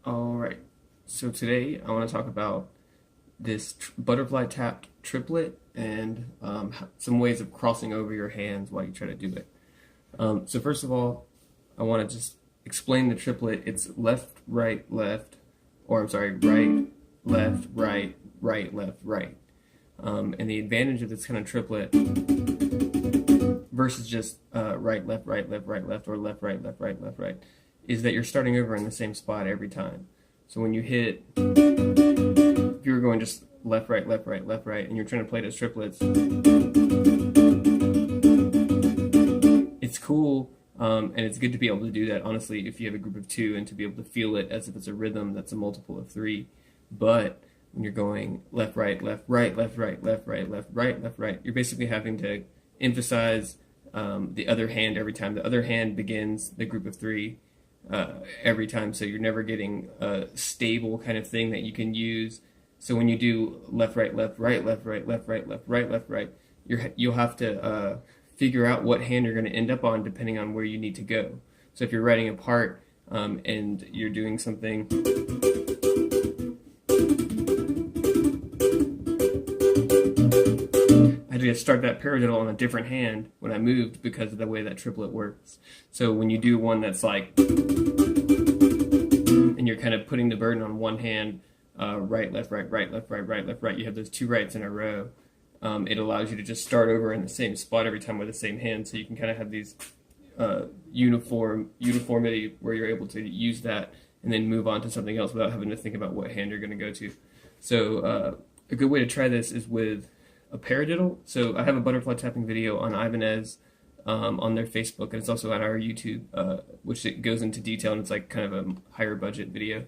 Alright, so today I want to talk about this butterfly tapped triplet and some ways of crossing over your hands while you try to do it. So first of all, I want to just explain the triplet. It's left, right, left, or I'm sorry, right, left, right, right, left, right. And the advantage of this kind of triplet versus just right, left, right, left, right, left, or left, right, left, right, left, right, is that you're starting over in the same spot every time. So when you hit, if you were going just left, right, left, right, left, right, and you're trying to play those triplets, it's cool, and it's good to be able to do that, honestly, if you have a group of two, and to be able to feel it as if it's a rhythm that's a multiple of three. But when you're going left, right, left, right, left, right, left, right, left, right, left, right, you're basically having to emphasize the other hand every time. The other hand begins the group of three every time, so you're never getting a stable kind of thing that you can use. So when you do left, right, left, right, left, right, left, right, left, right, left, right, you'll have to figure out what hand you're going to end up on depending on where you need to go. So if you're writing a part and you're doing something, I had to start that paradiddle on a different hand when I moved because of the way that triplet works. So when you do one that's like, and you're kind of putting the burden on one hand, right, left, right, right, left, right, right, left, right, you have those two rights in a row. It allows you to just start over in the same spot every time with the same hand, so you can kind of have these uniformity where you're able to use that and then move on to something else without having to think about what hand you're going to go to. So a good way to try this is with a paradiddle. So I have a butterfly tapping video on Ibanez on their Facebook, and it's also on our YouTube, which it goes into detail, and it's like kind of a higher budget video.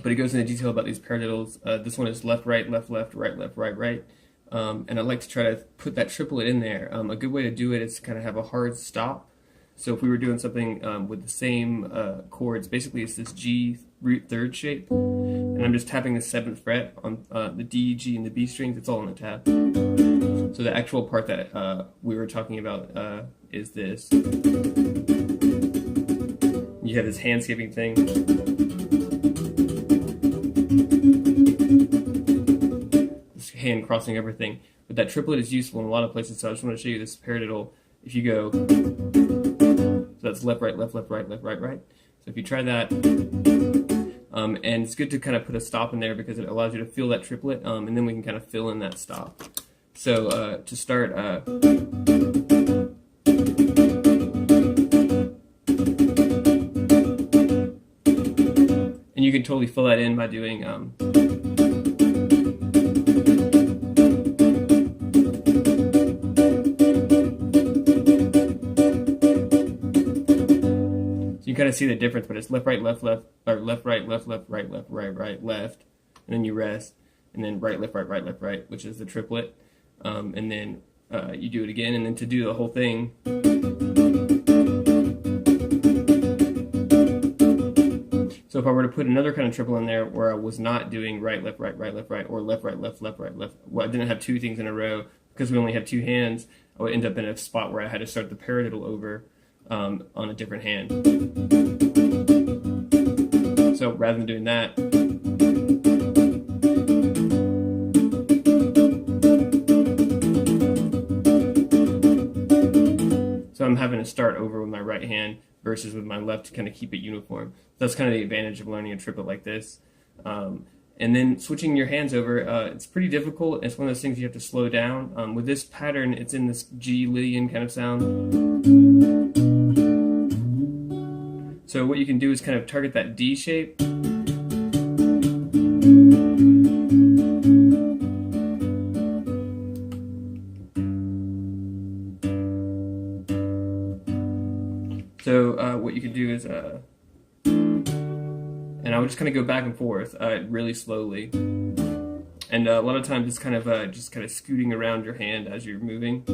But it goes into detail about these paradiddles. This one is left, right, left, left, right, left, right, right. And I like to try to put that triplet in there. A good way to do it is to kind of have a hard stop. So if we were doing something with the same chords, basically it's this G root third shape. And I'm just tapping the 7th fret on the D, G, and the B strings. It's all on the tab. So the actual part that we were talking about is this. You have this hand skipping thing. This hand crossing everything. But that triplet is useful in a lot of places, so I just want to show you this paradiddle. If you go, so that's left, right, left, left, right, left, right, right. So if you try that, and it's good to kind of put a stop in there because it allows you to feel that triplet, and then we can kind of fill in that stop. So to start, and you can totally fill that in by doing you kind of see the difference, but it's left, right, left, left, or left, right, left, left, right, left, right, right, left, and then you rest, and then right, left, right, right, left, right, which is the triplet, and then you do it again, and then to do the whole thing, so if I were to put another kind of triplet in there where I was not doing right, left, right, right, left, right, or left, right, left, left, right, left, well, I didn't have two things in a row, because we only have two hands, I would end up in a spot where I had to start the paradiddle over on a different hand. So rather than doing that, so I'm having to start over with my right hand versus with my left to kind of keep it uniform. That's kind of the advantage of learning a triplet like this. And then switching your hands over, it's pretty difficult. It's one of those things you have to slow down. With this pattern, it's in this G Lydian kind of sound. So what you can do is kind of target that D shape. what you can do is, and I would just kind of go back and forth really slowly. And a lot of times it's kind of just kind of scooting around your hand as you're moving.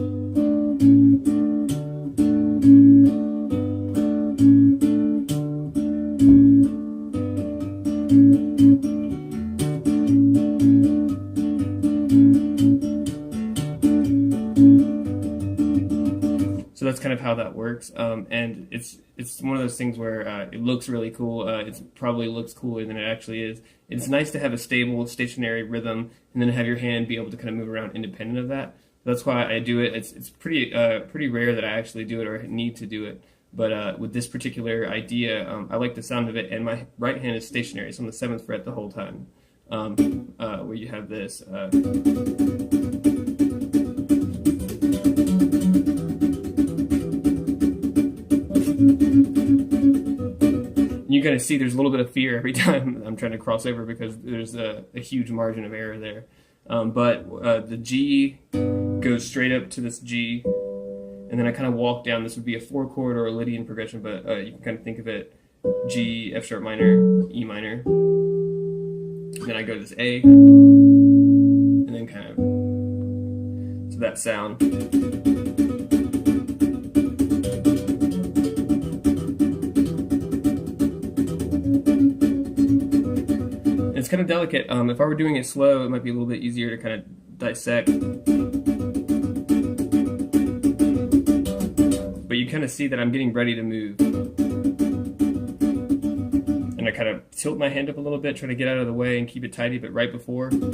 So that's kind of how that works, and it's one of those things where it looks really cool. It probably looks cooler than it actually is. It's nice to have a stable, stationary rhythm, and then have your hand be able to kind of move around independent of that. That's why I do it. It's pretty rare that I actually do it or need to do it. But with this particular idea, I like the sound of it, and my right hand is stationary. It's on the 7th fret the whole time. Where you have this. You kind of see there's a little bit of fear every time I'm trying to cross over because there's a huge margin of error there. But the G goes straight up to this G, and then I kind of walk down. This would be a 4-chord or a Lydian progression, but you can kind of think of it G, F sharp minor, E minor. Then I go to this A, and then kind of to that sound. It's kind of delicate. If I were doing it slow, it might be a little bit easier to kind of dissect. But you kind of see that I'm getting ready to move. And I kind of tilt my hand up a little bit, try to get out of the way and keep it tidy, but right before. And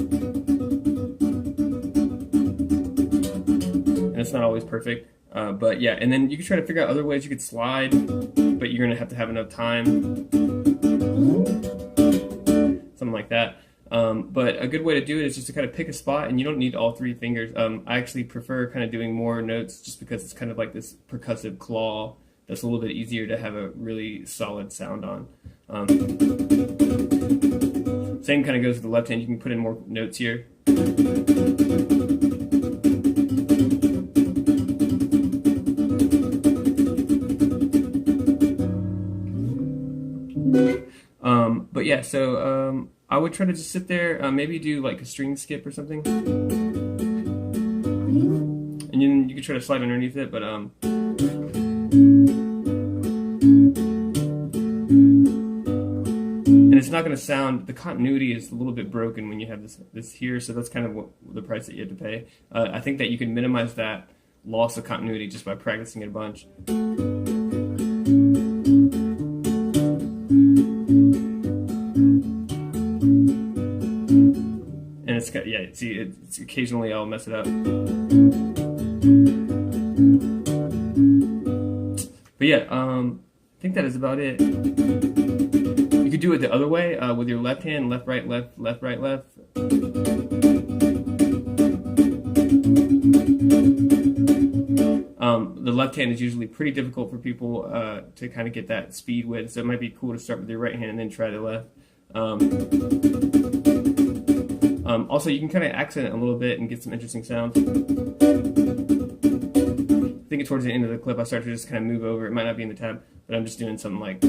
it's not always perfect. But yeah, and then you can try to figure out other ways you could slide, but you're going to have enough time. Something like that. But a good way to do it is just to kind of pick a spot, and you don't need all 3 fingers. I actually prefer kind of doing more notes just because it's kind of like this percussive claw that's a little bit easier to have a really solid sound on. Same kind of goes with the left hand. You can put in more notes here. But yeah, so I would try to just sit there, maybe do like a string skip or something, and then you could try to slide underneath it. But and it's not going to sound. The continuity is a little bit broken when you have this here, so that's kind of the price that you have to pay. I think that you can minimize that loss of continuity just by practicing it a bunch. And it's got, yeah, see, it's occasionally I'll mess it up. But yeah, I think that is about it. You could do it the other way with your left hand, left, right, left, left, right, left. The left hand is usually pretty difficult for people to kind of get that speed with, so it might be cool to start with your right hand and then try the left. Also, you can kind of accent it a little bit and get some interesting sounds. I think towards the end of the clip I start to just kind of move over. It might not be in the tab, but I'm just doing something like...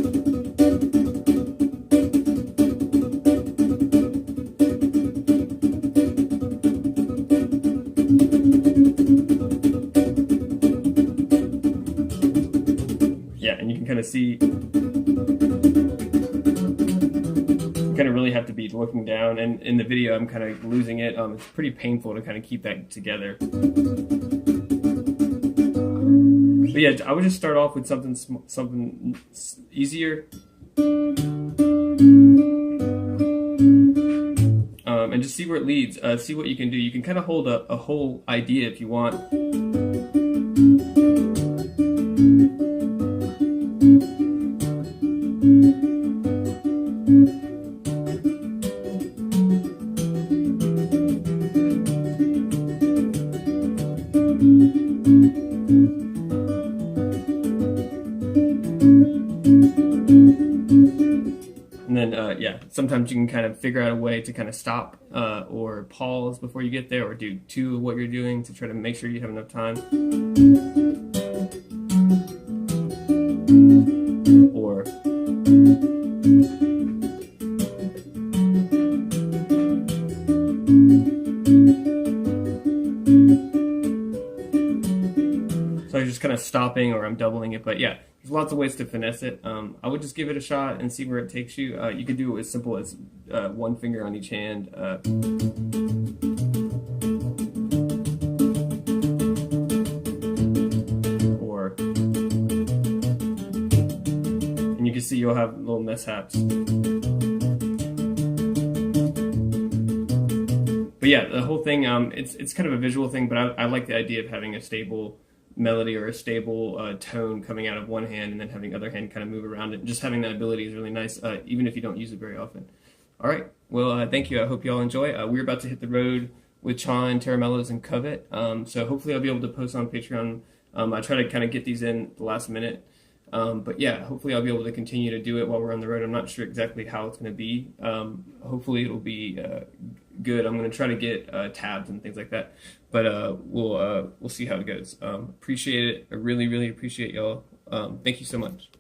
Yeah, and you can kind of see... kind of really have to be looking down, and in the video I'm kind of losing it. It's pretty painful to kind of keep that together. But yeah, I would just start off with something easier, and just see where it leads. See what you can do. You can kind of hold a whole idea if you want. And then, yeah, sometimes you can kind of figure out a way to kind of stop or pause before you get there, or do 2 of what you're doing to try to make sure you have enough time. stopping or I'm doubling it. But yeah, there's lots of ways to finesse it. I would just give it a shot and see where it takes you. You could do it as simple as one finger on each hand. And you can see you'll have little mishaps. But yeah, the whole thing, it's kind of a visual thing, but I like the idea of having a stable melody or a stable tone coming out of one hand and then having the other hand kind of move around it. Just having that ability is really nice, even if you don't use it very often. All right, well, thank you. I hope you all enjoy. We're about to hit the road with Chon, Terramellos, and Covet, so hopefully I'll be able to post on Patreon. I try to kind of get these in the last minute. But yeah, hopefully I'll be able to continue to do it while we're on the road. I'm not sure exactly how it's going to be. Hopefully it'll be good. I'm going to try to get tabs and things like that. But we'll see how it goes. Appreciate it. I really, really appreciate y'all. Thank you so much.